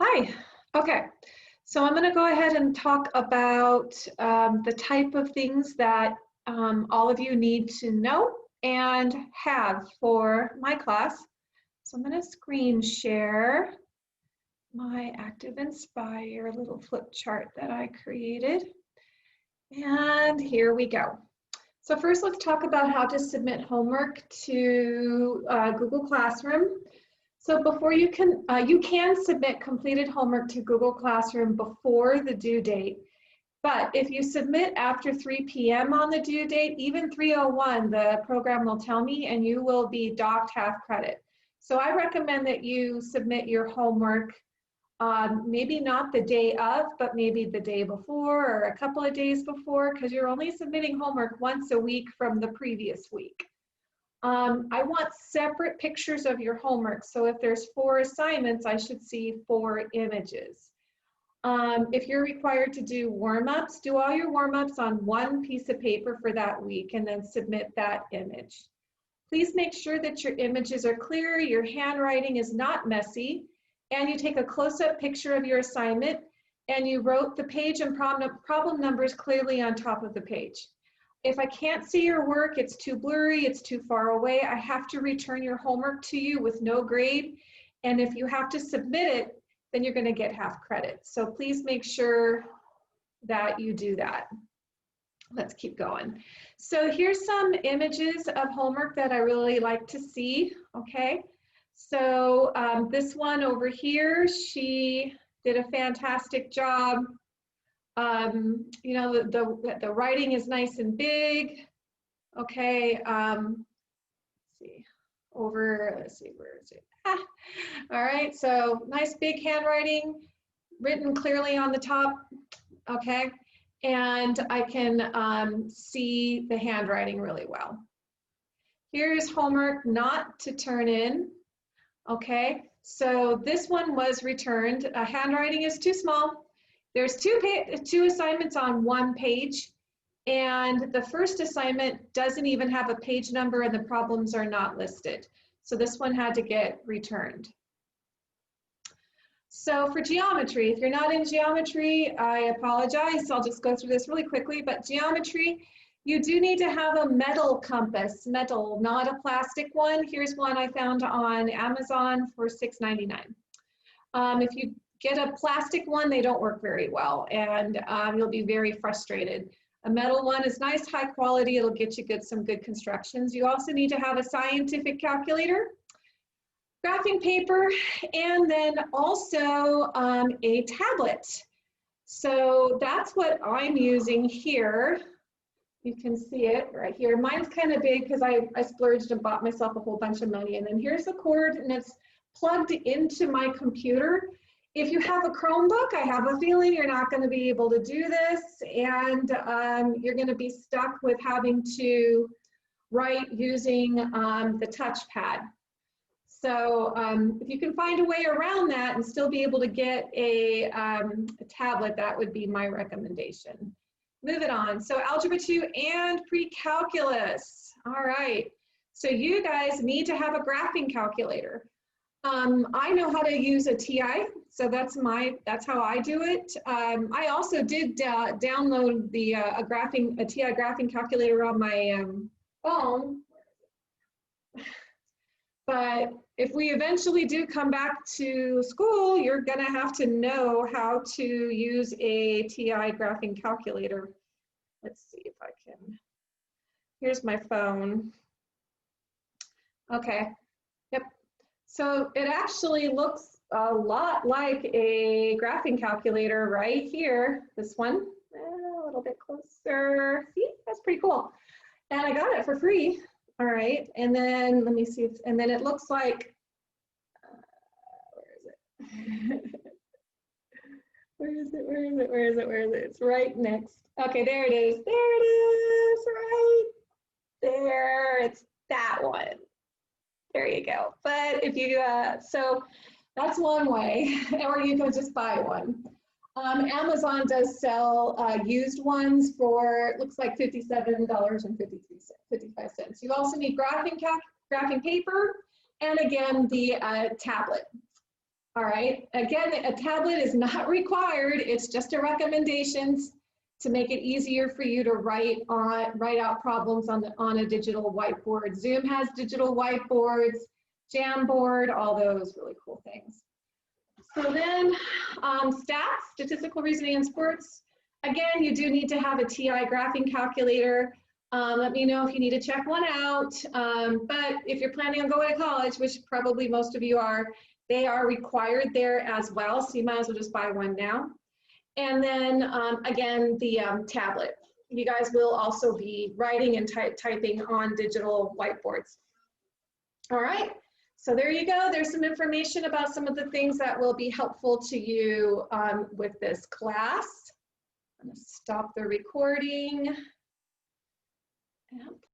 Hi. Okay, so I'm going to go ahead and talk about the type of things that all of you need to know and have for my class. So I'm going to screen share my Active Inspire little flip chart that I created. And here we go. So first, let's talk about how to submit homework to Google Classroom. So before you can submit completed homework to Google Classroom before the due date, but if you submit after 3 p.m. on the due date, even 3:01, the program will tell me, and you will be docked half credit. So I recommend that you submit your homework maybe not the day of, but maybe the day before or a couple of days before, because you're only submitting homework once a week from the previous week. I want separate pictures of your homework. So if there's 4 assignments, I should see 4 images. If you're required to do warm-ups, do all your warm-ups on one piece of paper for that week and then submit that image. Please make sure that your images are clear, your handwriting is not messy, and you take a close-up picture of your assignment and you wrote the page and problem numbers clearly on top of the page. If I can't see your work, it's too blurry, it's too far away, I have to return your homework to you with no grade. And if you have to submit it, then you're going to get half credit. So please make sure that you do that. Let's keep going. So here's some images of homework that I really like to see, okay? So this one over here, she did a fantastic job. You know, the writing is nice and big. Okay, let's see, let's see, where is it? Ah. All right, so nice big handwriting, written clearly on the top, okay? And I can see the handwriting really well. Here's homework not to turn in, okay? So this one was returned. Handwriting is too small. There's two assignments on one page, and the first assignment doesn't even have a page number and the problems are not listed. So this one had to get returned. So for geometry, if you're not in geometry, I apologize. I'll just go through this really quickly, but geometry, you do need to have a metal compass, metal, not a plastic one. Here's one I found on Amazon for $6.99. If you get a plastic one, they don't work very well, and you'll be very frustrated. A metal one is nice, high quality. It'll get you some good constructions. You also need to have a scientific calculator, graphing paper, and then also a tablet. So that's what I'm using here. You can see it right here. Mine's kind of big because I splurged and bought myself a whole bunch of money. And then here's the cord, and it's plugged into my computer. If you have a Chromebook, I have a feeling you're not going to be able to do this, and you're going to be stuck with having to write using the touchpad. So if you can find a way around that and still be able to get a tablet, that would be my recommendation. Move it on. So Algebra 2 and Pre-Calculus. All right. So you guys need to have a graphing calculator. I know how to use a TI, so that's how I do it. I also did download the a TI graphing calculator on my phone. But if we eventually do come back to school, you're gonna have to know how to use a TI graphing calculator. Let's see if I can. Here's my phone. Okay, yep. So it actually looks a lot like a graphing calculator right here. This one, a little bit closer. See, that's pretty cool. And I got it for free. All right, and then let me see, and then it looks like, where is it? It's right next. Okay, there it is, right there, it's that one. There you go. But if you, so that's one way, or you can just buy one. Amazon does sell used ones for, looks like $57.55. You also need graphing paper, and again, the tablet. All right, again, a tablet is not required. It's just a recommendation to make it easier for you to write out problems on a digital whiteboard. Zoom has digital whiteboards, Jamboard, all those really cool things. So then stats, statistical reasoning and sports. Again, you do need to have a TI graphing calculator. Let me know if you need to check one out. But if you're planning on going to college, which probably most of you are, they are required there as well. So you might as well just buy one now. And then again, the tablet. You guys will also be writing and typing on digital whiteboards. All right. So there you go. There's some information about some of the things that will be helpful to you with this class. I'm going to stop the recording. Yep.